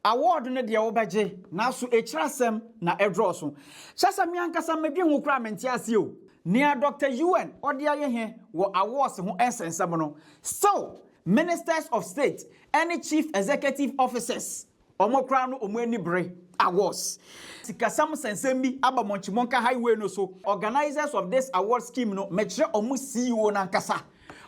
Award ne de obaje na so echirasem na edroso chasa mi ankasa medwe ho kra mentiase o nia Dr. UN ode aye he wo awards ho ensensem no so ministers of state and chief executive officers omokra no omani bre awards sikasam sensem bi abamonchimonka highway no so organizers of this award scheme no mekire omu CEO na ankasa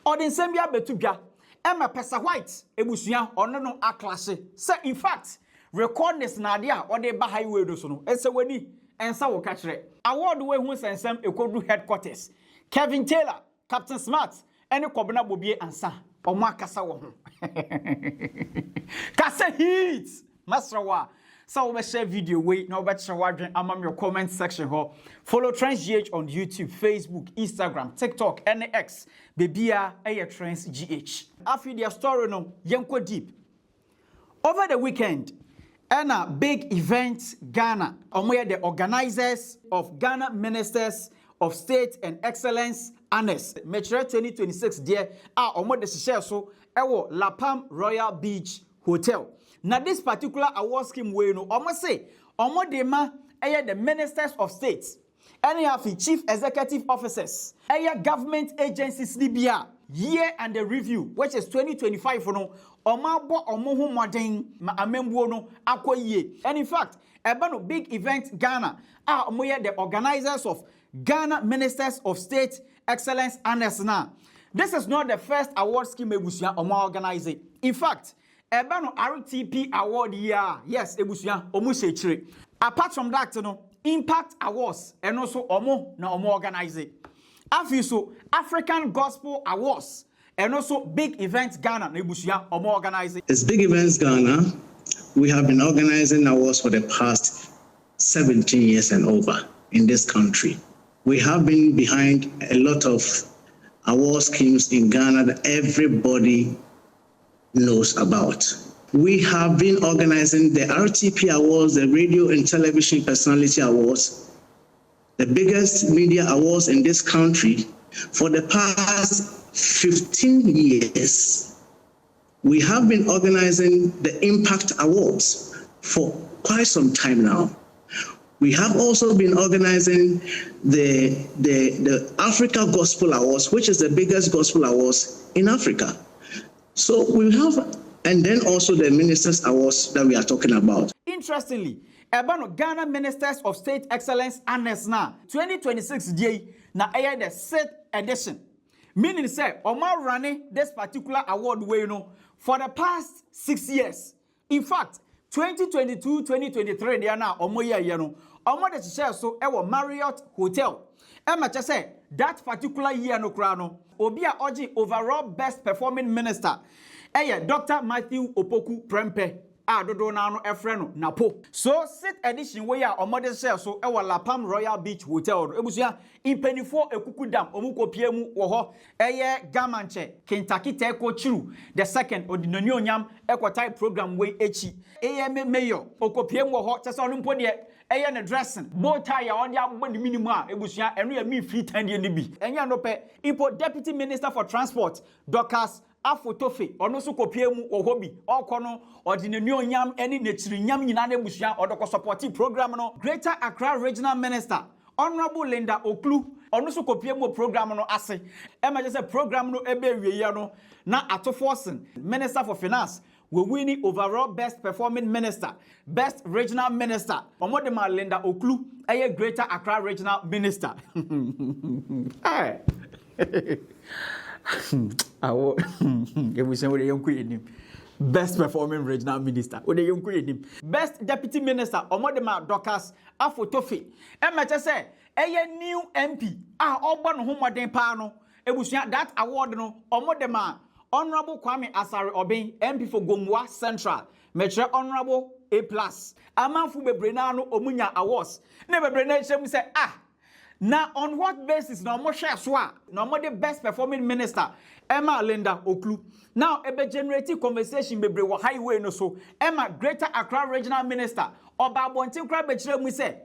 ode nsem bi abetu dwa Kpessa Whyte ebusua ono no aklase say in fact record this na dia or the highway do so no ese wani ensa wo ka kire award we hu sensem ekodu headquarters Kevin Taylor Captain Smart ene Kobna Bobie ansa omo akasa wo ho kasa hit masrawa so we share video we na we share wadwen amam your comment section ho follow Trends GH on YouTube Facebook Instagram TikTok and X bebia eye Trends GH afi their story no yenko deep over the weekend and a big event Ghana where the organizers of Ghana Ministers of State and Excellence Honors Metro 2026 there are omo the share so ewo La Palm Royal Beach Hotel. Now this particular award scheme we no omo say omo de ma the Ministers of State and you have the chief executive officers government agencies libya year and the review which is 2025 for no omabo omo ho modern ma amembuo no akoyie. And in fact no big event Ghana omo the organizers of Ghana Ministers of State Excellence Honors now. This is not the first award scheme ebusia omo organize. In fact no RTP award year yes ebusia omo shechire. Apart from that no Impact Awards and also omo organize. Afiso African Gospel Awards and also Big Events Ghana nebusia omo organize. It's Big Events Ghana. We have been organizing awards for the past 17 years and over in this country. We have been behind a lot of award schemes in Ghana that everybody knows about. We have been organizing the RTP Awards, the Radio and Television Personality Awards, the biggest media awards in this country for the past 15 years. We have been organizing the Impact Awards for quite some time now. We have also been organizing the Africa Gospel Awards, which is the biggest gospel awards in Africa. So we have, and then also the Ministers Awards that we are talking about. Interestingly, Ghana Ministers of State Excellence Honors now 2026 day na the 6th edition. Meaning say Omar running this particular award way for the past 6 years. In fact, 2022-2023 they are now Omo the share so ewo Marriott Hotel. Just say that particular year no krano Obia Oji overall best performing minister. Dr. Matthew Opoku Prempe dodo na no efreno napo. So sit edition we are omode share so ewa La Palm Royal Beach Hotel. Ebusia impenifo ekuku dam omukopie mu wo ho Gamanche Kentucky Teko Chiru the second odinani onyam ekwotai program we echi mayor okopie mu wo ho chese onu mpo de na dressing bow tie ya on dia bo ni minimum a ebusia eno ya mi free tan de ni bi enya no pe ipo deputy minister for transport Dorcas Afotofe ono so kopie mu ohobi okono ordinary onyam eni nechiri nyam nyina na ebusia odoko supporting program no Greater Accra Regional Minister Honorable Linda Oklu ono so kopie mu program no ase just say program no ebe wiye no na atoforsen Minister for Finance we winning overall best performing minister, best regional minister. Omodema Linda Oklu, Greater Accra Regional Minister. Best performing regional minister. Best deputy minister. Omodema Dorcas Afotofe. Just say new MP. Oba no homoden pa no. That award no. Omodema Honorable Kwame Asare Obin, MP for Gomwa Central, Metro Honorable A+. Amanfu bebrena no omunya awards. Ne bebrena chem say na on what basis na mo share so na mo the best performing minister Emma Linda Oklu. Now ebe generate conversation bebre wo highway no so Emma Greater Accra Regional Minister Oba Bontin kra be kire mu say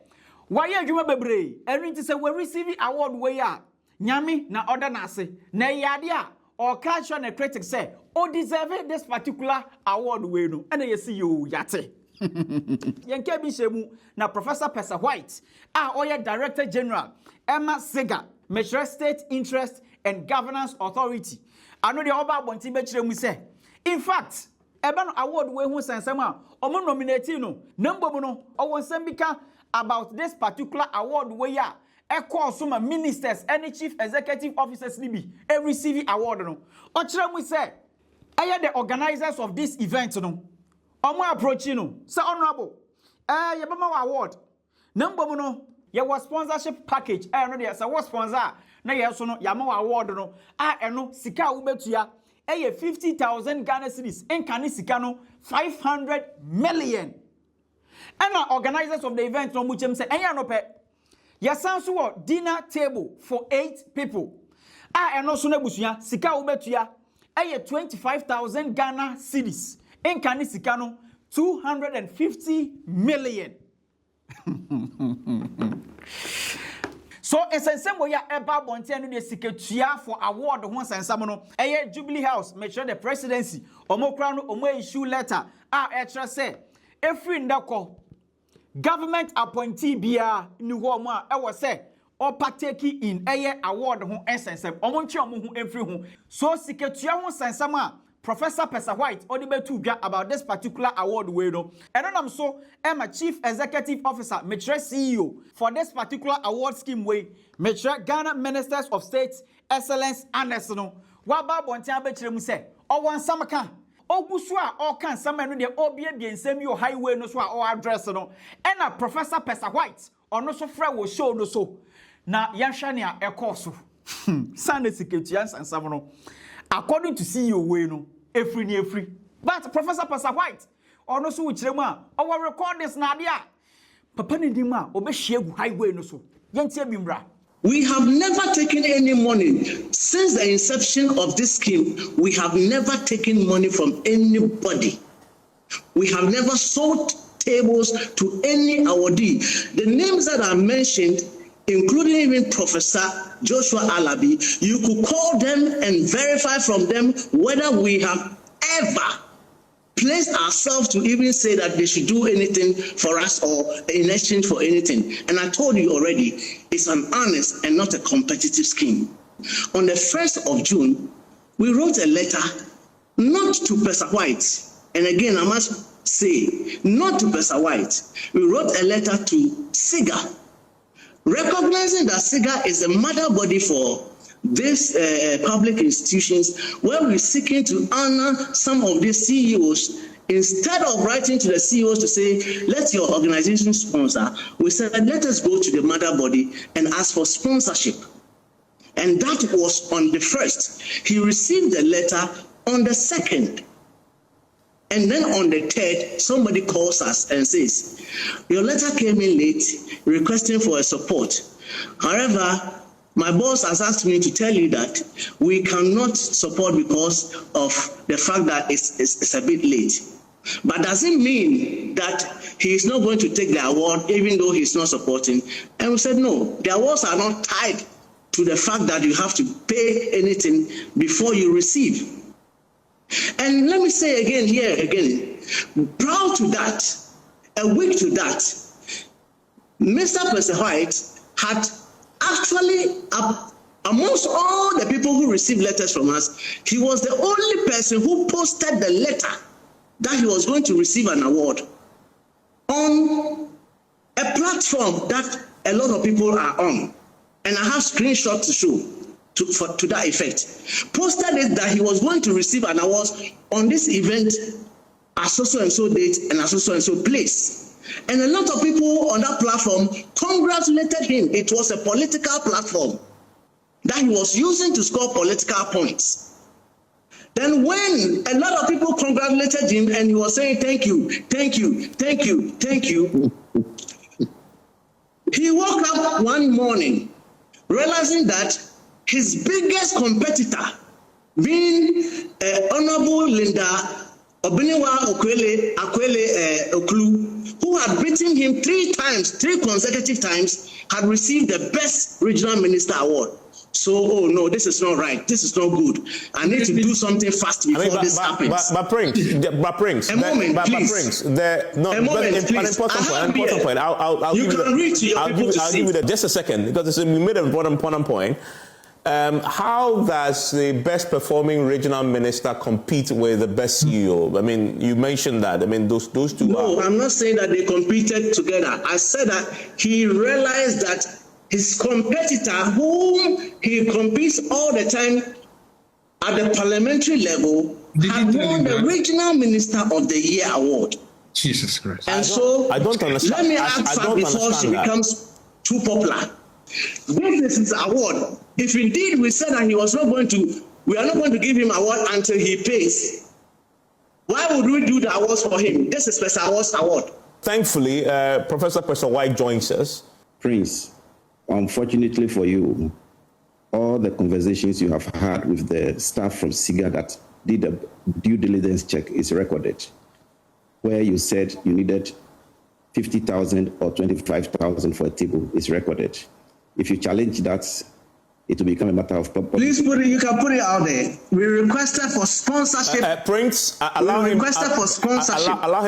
why adwuma bebre eri nti say we receive award we ya nyame na order na ase na yade a or catch on a critic say, oh, deserve this particular award way no. And you see you yate. Yenke Bishemu na Professor Kpessa Whyte, Oya Director General, Emma Sega, Measure State Interest and Governance Authority. I know the Oba Bonti Bechiremu say. In fact, Eban award we who sensema, omo nominati no, number no, or sembika about this particular award where ya. Echo some ministers any chief executive officers libi receive award no. Ochire mu say, the organizers of this event no. Omo approach no. Say honorable, yebama award. Number no, ye was sponsorship package. No dey say what sponsor na ye so no yama award no. Eno sika ubetua 50,000 Ghana cedis. Enkani sika no 500 million. And organizers of the event no muchem say no pe. Yasansu dinner table for 8 people. And also nebusuya sika ubetuya 25,000 Ghana cedis. Enkani sikano 250 million. So esensembo ya eba bonti anu de siketua for award ho sensamo no. Jubilee House make sure the presidency omokra no omo issue letter extra say every ndako government appointee bia ni ho mo a ewo say or partake in award ho sensem omo nchi omo ho every ho so siketua ho sensam a Professor Kpessa Whyte odi betu dwa about this particular award we no eno nam so Emma Chief Executive Officer metre CEO for this particular award scheme we metre Ghana Ministers of State Excellence Honors no wa ba bonten abekire mu say owan samaka ogusu a o kan sama no de obie biensem yo highway no so a o address no ena Professor Kpessa Whyte ono so fra wo show no so na yanhwa ne a ekoso sane siketua sansam no according to CEO we no every but Professor Kpessa Whyte ono so wukiremu a o record this na dia papa ne dim a obehie highway no so yentie bimra. We have never taken any money since the inception of this scheme. We have never taken money from anybody. We have never sold tables to any awardee. The names that are mentioned, including even Professor Joshua Alabi, you could call them and verify from them whether we have ever placed ourselves to even say that they should do anything for us or in exchange for anything. And I told you already, it's an honest and not a competitive scheme. On the 1st of June, we wrote a letter not to Kpessa Whyte, and again I must say, not to Kpessa Whyte. We wrote a letter to SIGA, recognizing that SIGA is the mother body for these public institutions, where we're seeking to honor some of these CEOs. Instead of writing to the CEOs to say, let your organization sponsor, we said, let us go to the mother body and ask for sponsorship. And that was on the 1st. He received the letter on the 2nd. And then on the 3rd, somebody calls us and says, your letter came in late requesting for a support. However, my boss has asked me to tell you that we cannot support because of the fact that it's a bit late. But doesn't mean that he is not going to take the award even though he's not supporting. And we said, no, the awards are not tied to the fact that you have to pay anything before you receive. And let me say again, prior to that, a week to that, Mr. Kpessa Whyte had actually, amongst all the people who received letters from us, he was the only person who posted the letter that he was going to receive an award on a platform that a lot of people are on. And I have screenshots to show to that effect. Posted it that he was going to receive an award on this event at so and so date and at so and so place. And a lot of people on that platform congratulated him. It was a political platform that he was using to score political points. Then when a lot of people congratulated him and he was saying, thank you, thank you, thank you, thank you, he woke up one morning realizing that his biggest competitor, being Honorable Linda Obiniwa Akwele Oklu, who had beaten him 3 consecutive times, had received the Best Regional Minister Award. So, oh no, this is not right. This is not good. I need to do something fast before this happens. But Prince, a moment, please. An important point. I'll you give can read to your people to see. I'll give you just a second, because we made an important point. How does the best performing regional minister compete with the best CEO? I mean, you mentioned that. I mean, those two. No, I'm not saying that they competed together. I said that he realized that his competitor, whom he competes all the time at the parliamentary level, had won the Regional Minister of the Year award. Jesus Christ. And so, I don't understand. Let me ask her before she becomes too popular. This is his award. If indeed we said that we are not going to give him award until he pays, why would we do the awards for him? This is Kpessa Whyte's award. Thankfully, Professor Kpessa Whyte joins us. Prince, unfortunately for you, all the conversations you have had with the staff from SIGA that did a due diligence check is recorded, where you said you needed 50,000 or 25,000 for a table is recorded. If you challenge that, it will become a matter of public. Please you can put it out there. We requested for sponsorship. Prince, allow him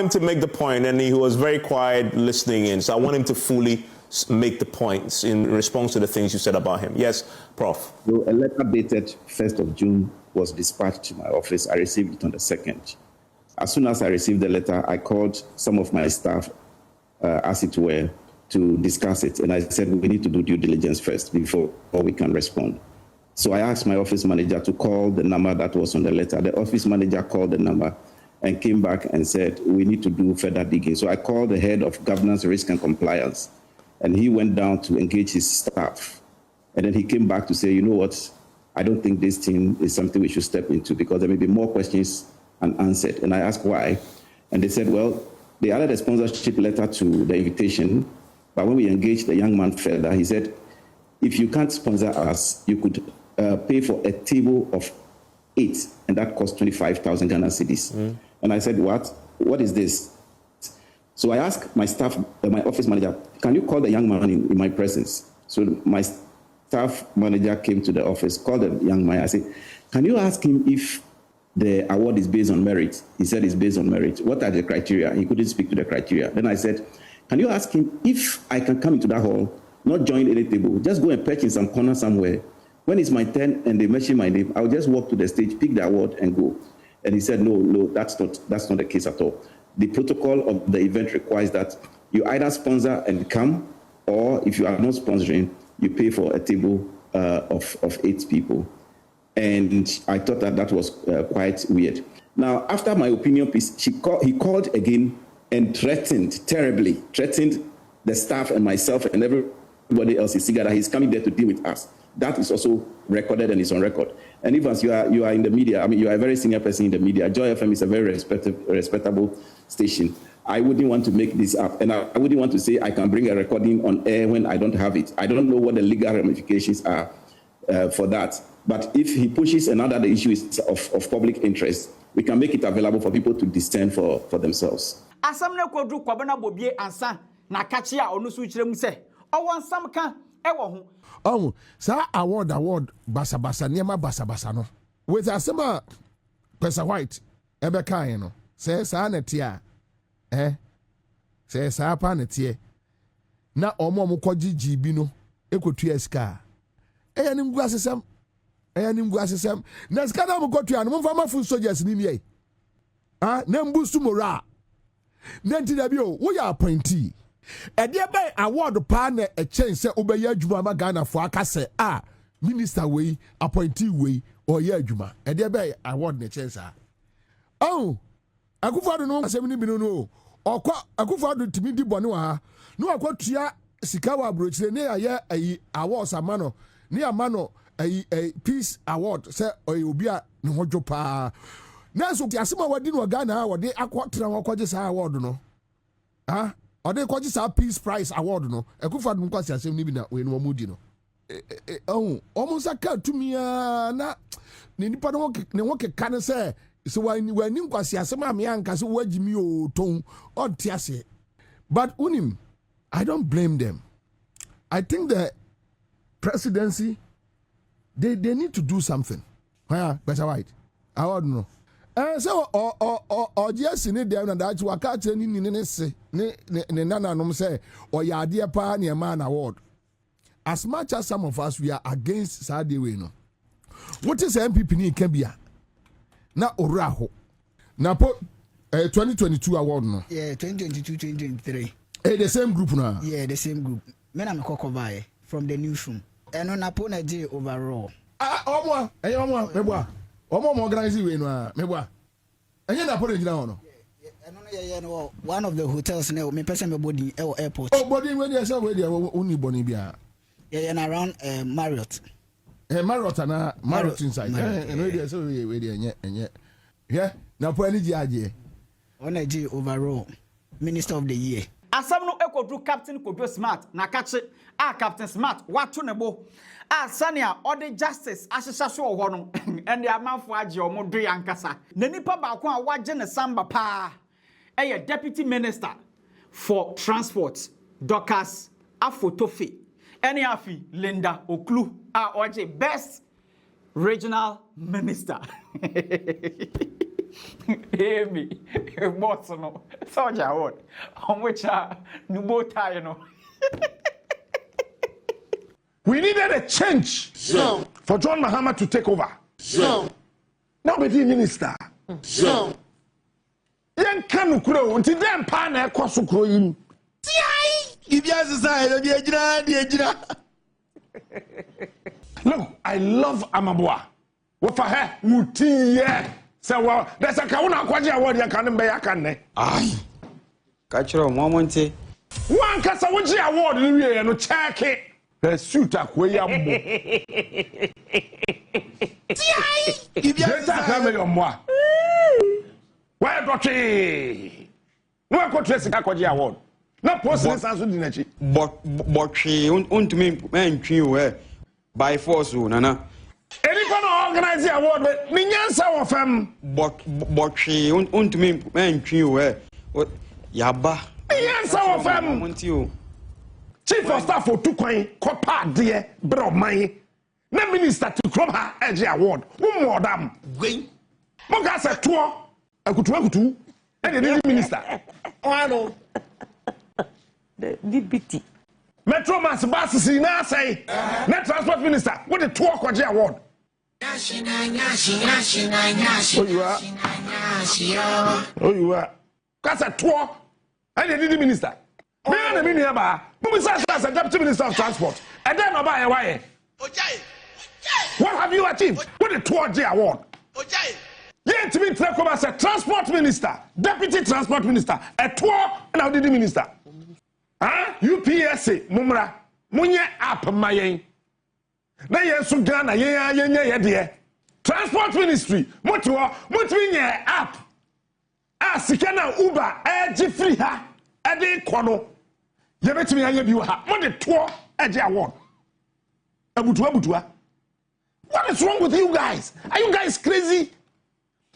to make the point, and he was very quiet listening in. So I want him to fully make the points in response to the things you said about him. Yes, Prof. So a letter dated 1st of June was dispatched to my office. I received it on the 2nd. As soon as I received the letter, I called some of my staff, as it were, to discuss it. And I said, we need to do due diligence first before we can respond. So I asked my office manager to call the number that was on the letter. The office manager called the number and came back and said, we need to do further digging. So I called the head of governance, risk and compliance, and he went down to engage his staff. And then he came back to say, you know what, I don't think this thing is something we should step into because there may be more questions unanswered. And I asked why. And they said, well, they added a sponsorship letter to the invitation. But when we engaged the young man further, he said, if you can't sponsor us, you could pay for a table of 8, and that cost 25,000 Ghana cedis. And I said, what is this? So I asked my staff, my office manager, can you call the young man in my presence? So my staff manager came to the office, called the young man. I said, can you ask him if the award is based on merit? He said it's based on merit. What are the criteria? He couldn't speak to the criteria. Then I said, can you ask him if I can come into that hall, not join any table, just go and perch in some corner somewhere. When it's my turn and they mention my name, I'll just walk to the stage, pick the award and go. And he said, no, that's not the case at all. The protocol of the event requires that you either sponsor and come, or if you are not sponsoring, you pay for a table of 8 people. And I thought that was quite weird. Now, after my opinion piece, he called again and threatened the staff and myself and everybody else in SIGA that he's coming there to deal with us. That is also recorded and is on record. And Evans, you are in the media. I mean, you are a very senior person in the media. Joy FM is a very respectable station. I wouldn't want to make this up. And I wouldn't want to say I can bring a recording on air when I don't have it. I don't know what the legal ramifications are for that. But if he pushes another the issue is of public interest, we can make it available for people to discern for themselves. Asam na kwadru kwabana Bobie ansa na kachi a onu so kirem se owo nsam ka ewo ho oh sa award basa niema basa no with asema Kpessa Whyte ebe kan no say sa na tie say sa pa na tie na omo kwogigi bi no ekotu eska eyani ngwu asesam na ska na mo kotu an mo fa mafu soldiers ni nie na mbusu mora Nanti dabio, we are appointee. E dey by award pa na e chen se obeye adwuma ma Ghana fo aka se minister we appointee we or ye adwuma. E dey by award na chen sa. Oh, akufado no asem ni bi no. Okwa akufado timi di bone wa ha. No akwatua sika wa brochire ne aye awards amano. Ne amano peace award se obi a ne hodwo pa. Na so asema wadi no Ghana wadi akwatra wakwaje sa award no ode kwaje sa peace prize award no ekufa dum kwase asem ni bi na we no mudi no omo saka tumia na ne nipa no ne woke kan se so wani kwase asem am ya nka so wagimi o ton ontiase. But unim, I don't blame them. I think the presidency They need to do something. Kpessa Whyte. I don't know. So or just in it down and that's what catch any nana no say or ya dear pa near man award. As much as some of us we are against Saturday way no. What is MPP ni Kembia? Na Oraho. Na po 2022 award no. Yeah, 2022, 2023. The same group now. Yeah, the same group. Men am Kokovaye from the newsroom. And on Apona J overall. Omo, meboa. Omo organize we no meboa. Enye na Apona gina no. No, one of the hotels now, me person me body airport. Oh, body when you say we dey only body bia. Yeah, and around Marriott. Marriott na Marriott inside. And we dey say we dey enye. Yeah, na po ani giaje. On a J overall. Minister of the Year. Asam no ekodru Captain Kojo Smart na kache Captain Smart wato nebo sania ode justice ahyehya so wo no and the amanfo age omodo yankasa na nipa ba ko a waje ne samba pa deputy minister for transport Dorcas Afotofe ene afi Linda Oklu oje best regional minister. Hear me, boss no soldier award on which nubo tie no. We needed a change for John Mahama to take over. Now be the minister. Yen kanu kuro unti dem pa na ekwaso kuro yim. Look, I love Amabua. What for her? Muti so well, there's a kauna kwaji award ya kanin be ya kanne. Ai. Ka kiro mo monte. One kasa wuji award ni wie no check it. Suit akwe ya mbo. Ti ai. Ibia sa ka me yo mo. Why doche? No akotwe sika kwaji award. Na post ni sanso di na chi. Botwe untumi mentwi we by force nana. Anyone organize the award with Minyansa of them. Botwe untumi mentwi we yaba. Minyansa of them. Chief of staff for 2 coin kopa de bro man. Na minister to club her edge award. Who more dam? Gwen. Moga se to akutu. And the minister. Ano. The DPT. Metro Mass Bus na say. Net transport minister. What the 2 kwaje award? Oh, you are. That's a tour. And the minister. As a deputy minister of transport. And then about a wire. What have you achieved? What the 2 award? Yet to be taken as a transport minister, deputy transport minister, a tour and now the minister. UPSA, Mumra, Munye app mayen. Na yesu Ghana ye de transport ministry moto nye app sika na Uber age free ha ade kono ye betimi anya bi ha mo de to age award abutua. What is wrong with you guys? Are you guys crazy?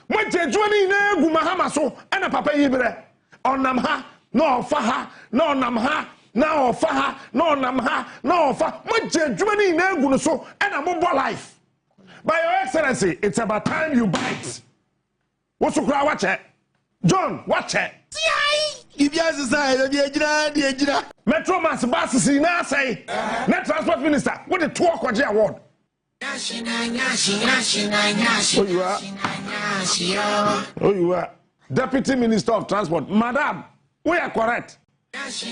Mo jejuani na egu Mahama so na papa yibre onam ha no fa ha no nam ha now offer her, no namha, no offer much Germany no so and a mobile life. By your excellency, it's about time you bite. What's the crowd? Watch it. John, watch it. Metro Mass Bus na say net transport minister what the 2 kwaje award. Oh you are deputy minister of transport. Madam, we are correct. So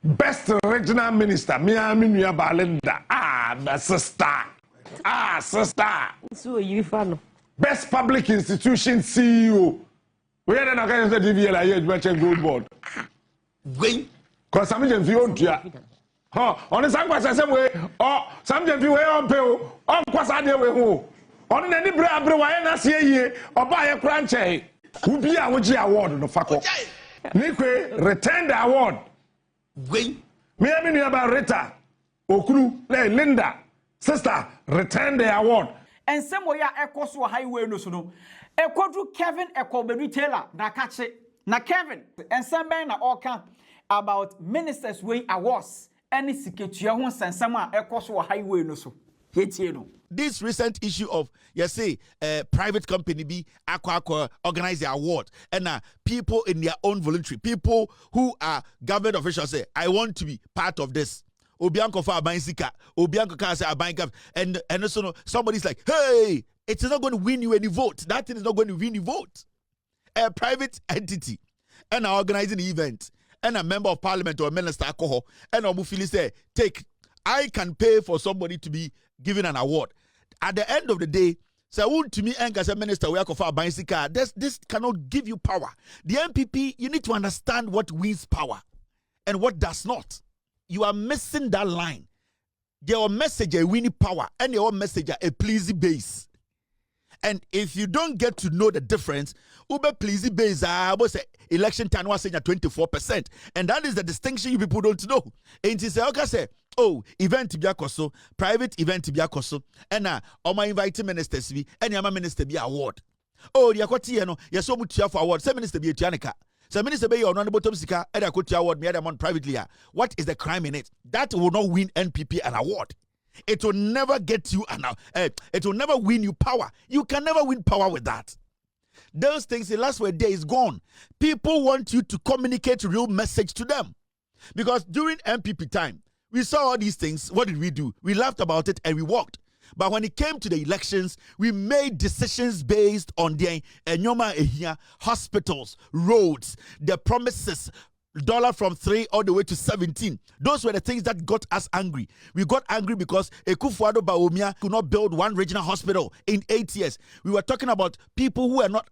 best regional minister Mia Balinda the sister So you fan. Best public institution CEO we had an organization DVL mentioned gold board because some of you on the same way or some of you on pay on Kwasade we on any bra na see ye or buy a cranche who be a award no fako Nikwe return the award me about Rita Okru Linda sister return the award and some way ekoso highway no so no ekodru Kevin Ekobe retailer na kache Na Kevin, and somebody na all can about ministers way awards any siketua ho sensama ekoso highway no so. Hetie no. This recent issue of private company be aqua organize the award and people in their own voluntary, people who are government officials say, I want to be part of this. Obianko for Abansika, Obianko can say Abanka, and also somebody's like, hey, it's not going to win you any vote. That thing is not going to win you vote. A private entity and organizing the event and a member of parliament or a minister alcohol and a mufili say, take, I can pay for somebody to be given an award. At the end of the day, so to me, as a minister, we are for bicycle. This cannot give you power. The MPP, you need to understand what wins power and what does not. You are missing that line. Your message a winning power and your message a pleasing base. And if you don't get to know the difference, Uber pleasing base was election time was saying 24%. And that is the distinction you people don't know. And it's okay say, oh, event to be a private event to be a and my inviting ministers be and your minister be award. Oh, the akwati no, you're so much for award. Some minister be a tianica. Some minister be your non-bottom sika and I could award me other privately. What is the crime in it? That will not win NPP an award. It will never get you it will never win you power. You can never win power with that. Those things, the last word there is gone. People want you to communicate real message to them. Because during MPP time, we saw all these things. What did we do? We laughed about it and we walked. But when it came to the elections, we made decisions based on the hospitals, roads, the promises, dollar from 3 all the way to 17. Those were the things that got us angry. We got angry because Ekufuado Bawumia could not build one regional hospital in 8 years. We were talking about people who are not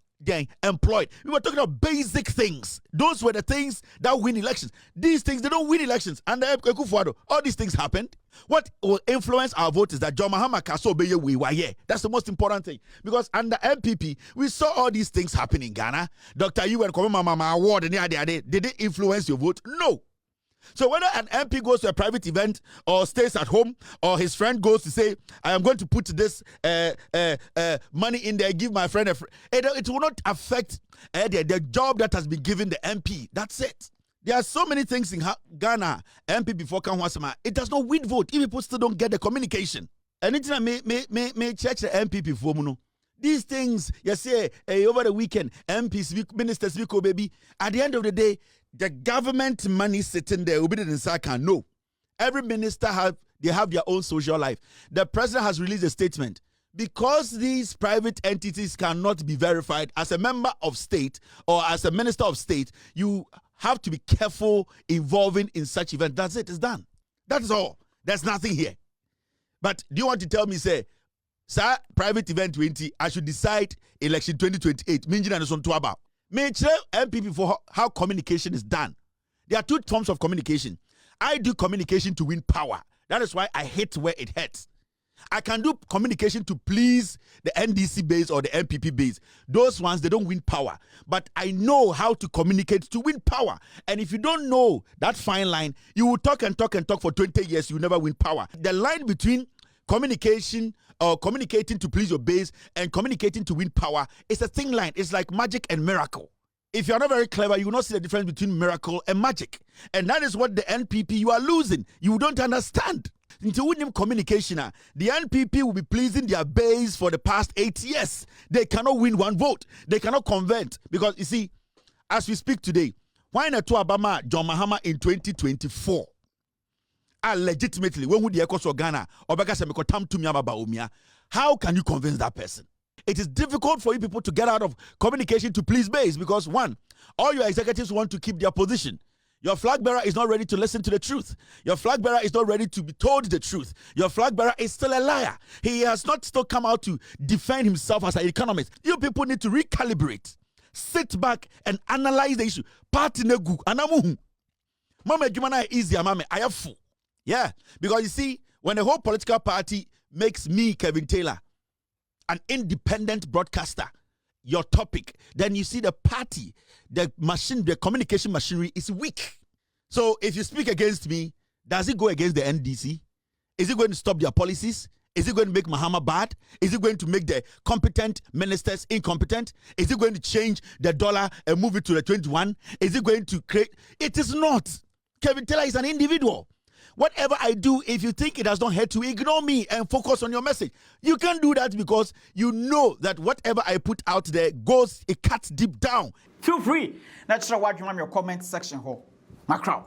employed. We were talking about basic things. Those were the things that win elections. These things, they don't win elections. And Ekufuado, all these things happened. What will influence our vote is that John Mahama Kaso Beye Wiwaye. That's the most important thing. Because under MPP, we saw all these things happen in Ghana. Dr. Ewan Komama Award, did it influence your vote? No. So whether an MP goes to a private event or stays at home, or his friend goes to say, I am going to put this money in there, give my friend it will not affect the job that has been given the MP. That's it. There are so many things in Ghana, MP before Kanwasama, it does not win vote if people still don't get the communication. Anything I may check the MP before Muno. These things, you say, over the weekend, MPs, ministers, baby, at the end of the day, the government money sitting there, no. Every minister have their own social life. The president has released a statement. Because these private entities cannot be verified as a member of state or as a minister of state, you have to be careful involving in such event. That's it. It's done. That is all. There's nothing here. But do you want to tell me, say, sir, private event 20, I should decide election 2028. May tell MPP for how communication is done. There are two forms of communication. I do communication to win power. That is why I hate where it hurts. I can do communication to please the NDC base or the MPP base. Those ones, they don't win power. But I know how to communicate to win power. And if you don't know that fine line, you will talk and talk and talk for 20 years, you never win power. The line between communication or communicating to please your base and communicating to win power is a thin line. It's like magic and miracle. If you're not very clever, you will not see the difference between miracle and magic. And that is what the NPP, you are losing. You don't understand. Into winning communication, the NPP will be pleasing their base for the past 8 years. They cannot win one vote. They cannot convert. Because you see, as we speak today, why not to Obama John Mahama in 2024? Legitimately, when would the Ecos of Ghana or how can you convince that person? It is difficult for you people to get out of communication to please base because one, all your executives want to keep their position. Your flag bearer is not ready to listen to the truth. Your flag bearer is not ready to be told the truth. Your flag bearer is still a liar. He has not still come out to defend himself as an economist. You people need to recalibrate. Sit back and analyze the issue. Party negu anamuhu. Mama jumana easy mama I have full. Yeah, because you see, when a whole political party makes me, Kevin Taylor, an independent broadcaster, your topic, then you see the party, the machine, the communication machinery is weak. So if you speak against me, does it go against the NDC? Is it going to stop their policies? Is it going to make Mahama bad? Is it going to make the competent ministers incompetent? Is it going to change the dollar and move it to the 21? Is it going to create? It is not. Kevin Taylor is an individual. Whatever I do, if you think it does not hurt you, ignore me and focus on your message. You can do that because you know that whatever I put out there it cuts deep down. Feel free. Let's show what you want your comment section. My crowd.